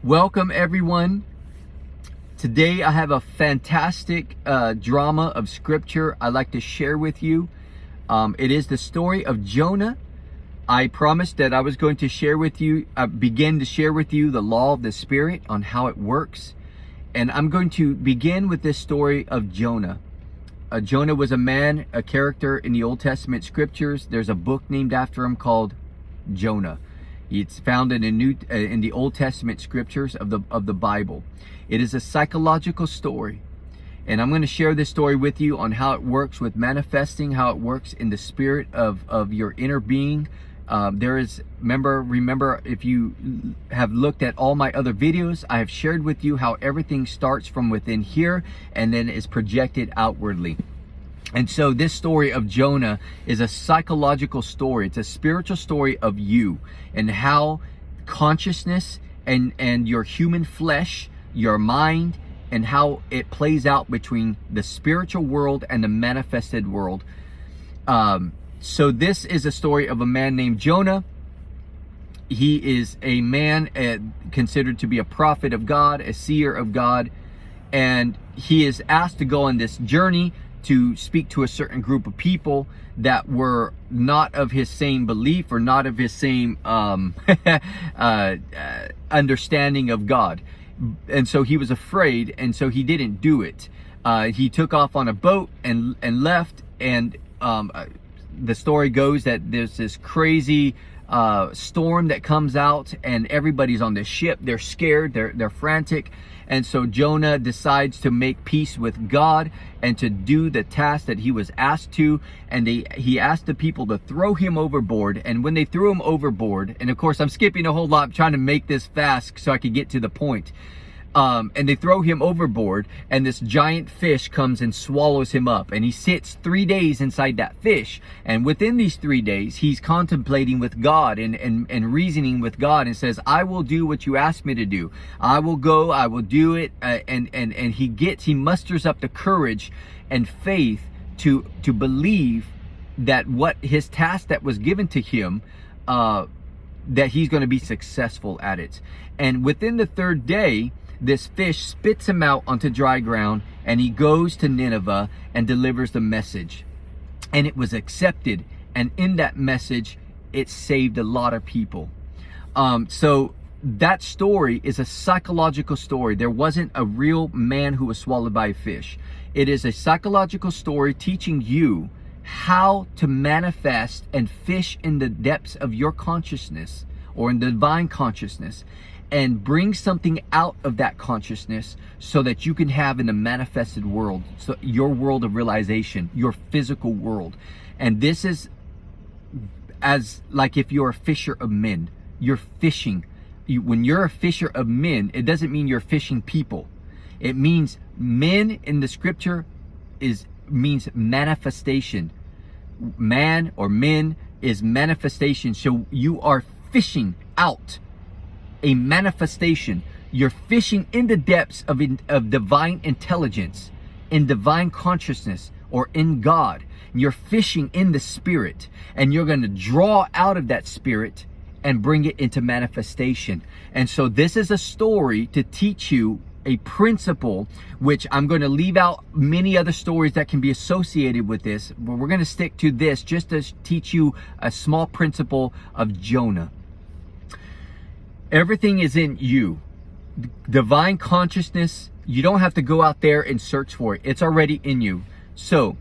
Welcome everyone. Today I have a fantastic drama of scripture I'd like to share with you. It is the story of Jonah. I promised that I was going to begin to share with you the law of the Spirit on how it works. And I'm going to begin with this story of Jonah. Jonah was a character in the Old Testament scriptures. There's a book named after him called Jonah. It's found in the Old Testament scriptures of the Bible. It is a psychological story, and I'm going to share this story with you on how it works with manifesting, how it works in the spirit of your inner being. Remember, if you have looked at all my other videos, I have shared with you how everything starts from within here and then is projected outwardly. And so this story of Jonah is a psychological story. It's a spiritual story of you and how consciousness and your human flesh, your mind, and how it plays out between the spiritual world and the manifested world. So this is a story of a man named Jonah. He is a man considered to be a prophet of God, a seer of God, and he is asked to go on this journey to speak to a certain group of people that were not of his same belief or not of his same understanding of God. And so he was afraid, and so he didn't do it. He took off on a boat and left, and the story goes that there's this crazy storm that comes out, and everybody's on the ship. They're scared, they're frantic. And so Jonah decides to make peace with God and to do the task that he was asked to. And he asked the people to throw him overboard. And when they threw him overboard, and of course I'm skipping a whole lot, I'm trying to make this fast so I could get to the point. And they throw him overboard, and this giant fish comes and swallows him up, and he sits 3 days inside that fish. And within these 3 days, he's contemplating with God and reasoning with God, and says, I will do what you asked me to do. I will go, I will do it. And he musters up the courage and faith to believe that what his task that was given to him, that he's going to be successful at it. And within the third day, this fish spits him out onto dry ground, and he goes to Nineveh and delivers the message. And it was accepted, and in that message, it saved a lot of people. So that story is a psychological story. There wasn't a real man who was swallowed by a fish. It is a psychological story teaching you how to manifest and fish in the depths of your consciousness, or in the divine consciousness, and bring something out of that consciousness so that you can have in the manifested world, so your world of realization, your physical world. And this is as like if you're a fisher of men. You're fishing. When you're a fisher of men, it doesn't mean you're fishing people. It means men in the scripture means manifestation. Man or men is manifestation. So you are fishing out a manifestation. You're fishing in the depths of divine intelligence, in divine consciousness, or in God. You're fishing in the spirit, and you're going to draw out of that spirit and bring it into manifestation. And so this is a story to teach you a principle, which I'm going to leave out many other stories that can be associated with this, but we're going to stick to this just to teach you a small principle of Jonah. Everything is in you. Divine consciousness, you don't have to go out there and search for it. It's already in you. So,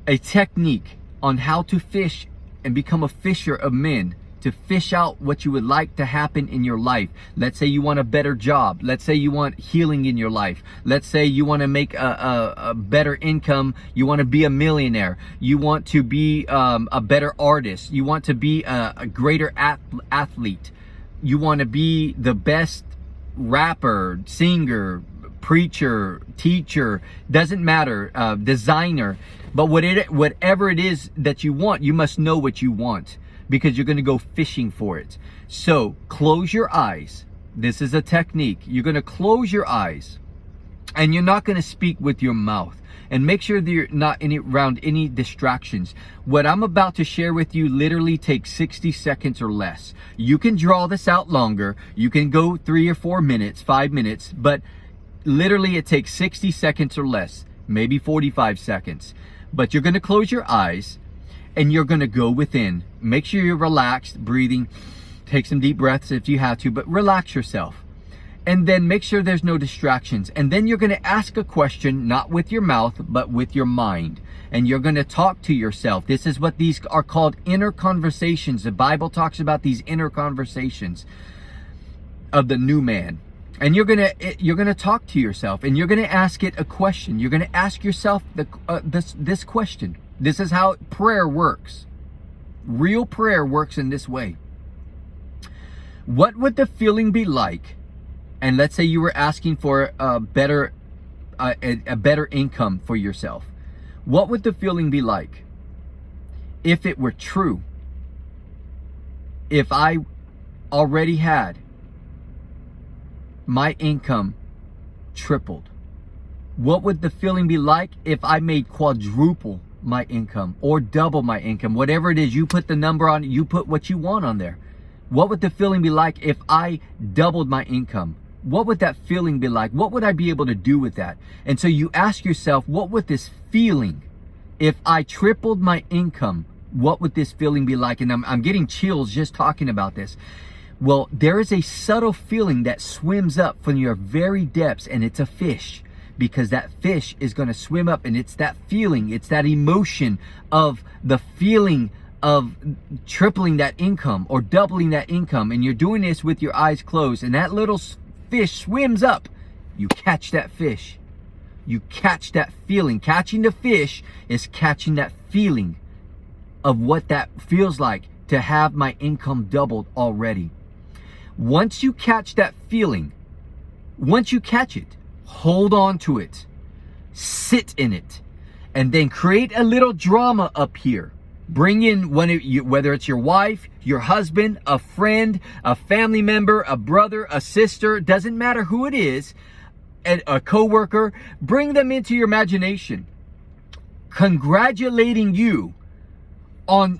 a technique on how to fish and become a fisher of men, to fish out what you would like to happen in your life. Let's say you want a better job. Let's say you want healing in your life. Let's say you want to make a better income. You want to be a millionaire. You want to be a better artist. You want to be a greater athlete. You want to be the best rapper, singer, preacher, teacher, doesn't matter, designer. But whatever it is that you want, you must know what you want, because you're going to go fishing for it. So close your eyes. This is a technique. You're going to close your eyes, And you're not going to speak with your mouth. And make sure that you're not around any distractions. What I'm about to share with you literally takes 60 seconds or less. You can draw this out longer. You can go 3 or 4 minutes, 5 minutes, but literally it takes 60 seconds or less, maybe 45 seconds. But you're going to close your eyes and you're going to go within. Make sure you're relaxed, breathing. Take some deep breaths if you have to, but relax yourself. And then make sure there's no distractions. And then you're going to ask a question, not with your mouth, but with your mind. And you're going to talk to yourself. This is what these are called, inner conversations. The Bible talks about these inner conversations of the new man. And you're going to talk to yourself, and you're going to ask it a question. You're going to ask yourself this question. This is how prayer works. Real prayer works in this way. What would the feeling be like? And let's say you were asking for a better income for yourself. What would the feeling be like if it were true? If I already had my income tripled? What would the feeling be like if I made quadruple my income or double my income? Whatever it is, you put the number on, you put what you want on there. What would the feeling be like if I doubled my income? What would that feeling be like? What would I be able to do with that? And so you ask yourself, what would this feeling, if I tripled my income, what would this feeling be like? And I'm getting chills just talking about this. Well, there is a subtle feeling that swims up from your very depths, and it's a fish, because that fish is going to swim up, and it's that feeling, it's that emotion of the feeling of tripling that income or doubling that income. And you're doing this with your eyes closed, and that little fish swims up. You catch that fish. You catch that feeling. Catching the fish is catching that feeling of what that feels like to have my income doubled already. Once you catch that feeling, once you catch it, hold on to it, sit in it, and then create a little drama up here. Bring in whether it's your wife, your husband, a friend, a family member, a brother, a sister, doesn't matter who it is, and a coworker. Bring them into your imagination, congratulating you on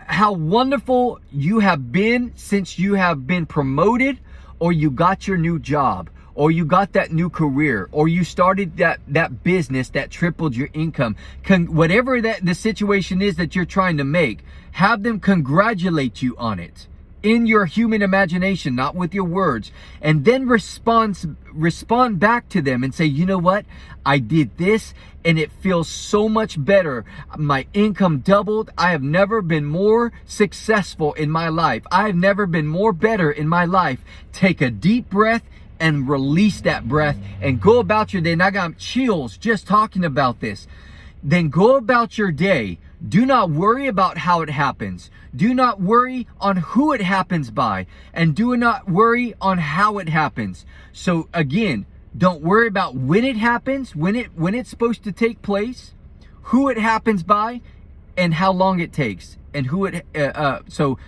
how wonderful you have been since you have been promoted, or you got your new job, or you got that new career, or you started that business that tripled your income. Whatever the situation is that you're trying to make, have them congratulate you on it in your human imagination, not with your words. And then respond back to them and say, you know what? I did this and it feels so much better. My income doubled. I have never been more successful in my life. I have never been more better in my life. Take a deep breath and release that breath and go about your day. And I got chills just talking about this. Then go about your day. Do not worry about how it happens. Do not worry on who it happens by, and do not worry on how it happens. So again, don't worry about when it happens, when it's supposed to take place, who it happens by, and how long it takes, and who it so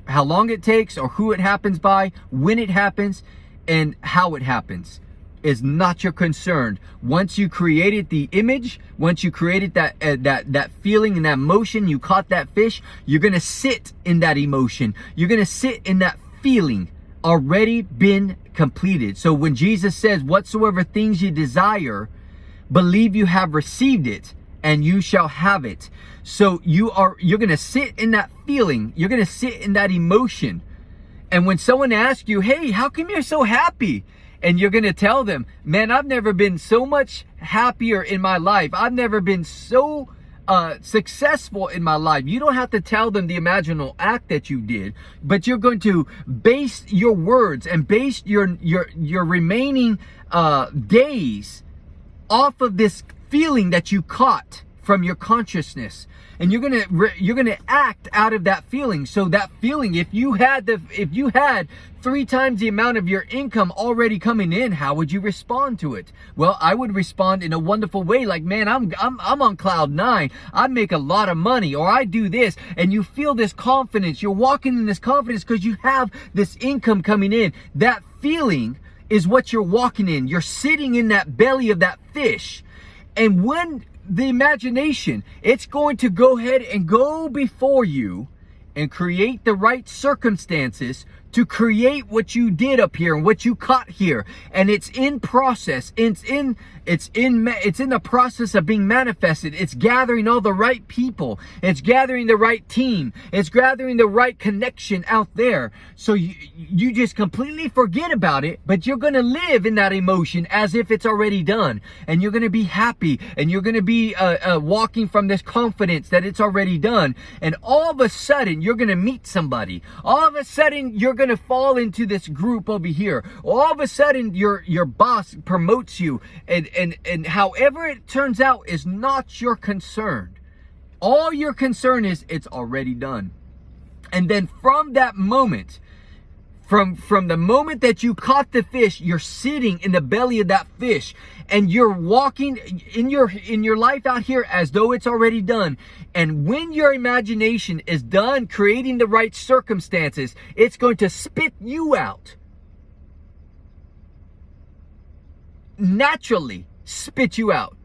how long it takes, or who it happens by, when it happens, and how it happens is not your concern. Once you created the image, once you created that feeling and that emotion, you caught that fish, you're gonna sit in that emotion. You're gonna sit in that feeling already been completed. So when Jesus says, whatsoever things you desire, believe you have received it, and you shall have it. So you're gonna sit in that feeling, you're gonna sit in that emotion. And when someone asks you, hey, how come you're so happy? And you're going to tell them, man, I've never been so much happier in my life. I've never been so successful in my life. You don't have to tell them the imaginal act that you did, but you're going to base your words and base your remaining days off of this feeling that you caught from your consciousness. And you're gonna act out of that feeling. So that feeling, if you had 3 times the amount of your income already coming in, how would you respond to it? Well, I would respond in a wonderful way, like, man, I'm on cloud 9. I make a lot of money, or I do this, and you feel this confidence. You're walking in this confidence because you have this income coming in. That feeling is what you're walking in. You're sitting in that belly of that fish. And when the imagination, it's going to go ahead and go before you and create the right circumstances to create what you did up here and what you caught here. And it's in process. It's in the process of being manifested. It's gathering all the right people. It's gathering the right team. It's gathering the right connection out there. So you just completely forget about it, but you're going to live in that emotion as if it's already done. And you're going to be happy, and you're going to be walking from this confidence that it's already done. And all of a sudden, you're going to meet somebody. All of a sudden, you're going to fall into this group over here. All of a sudden, your boss promotes you, and however it turns out is not your concern. All your concern is it's already done. And then from that moment, from the moment that you caught the fish, you're sitting in the belly of that fish, and you're walking in your life out here as though it's already done. And when your imagination is done creating the right circumstances, it's going to spit you out. Naturally spit you out.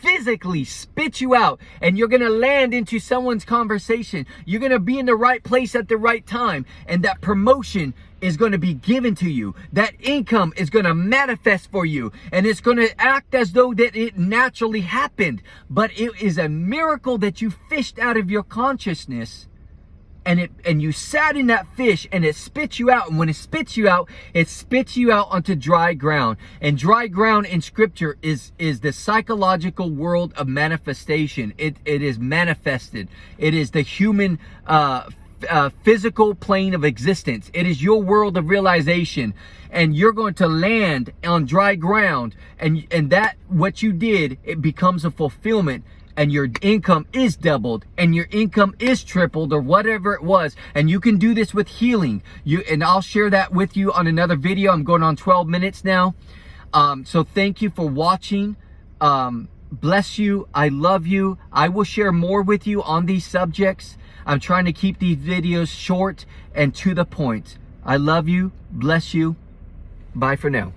Physically spit you out, and you're going to land into someone's conversation. You're going to be in the right place at the right time, and that promotion is going to be given to you. That income is going to manifest for you, and it's going to act as though that it naturally happened, but it is a miracle that you fished out of your consciousnness. And you sat in that fish, and it spits you out. And when it spits you out onto dry ground. And dry ground in scripture is the psychological world of manifestation. It is manifested. It is the human physical plane of existence. It is your world of realization. And you're going to land on dry ground. And that what you did, it becomes a fulfillment. And your income is doubled, and your income is tripled, or whatever it was. And you can do this with healing. And I'll share that with you on another video. I'm going on 12 minutes now. So thank you for watching. Bless you. I love you. I will share more with you on these subjects. I'm trying to keep these videos short and to the point. I love you. Bless you. Bye for now.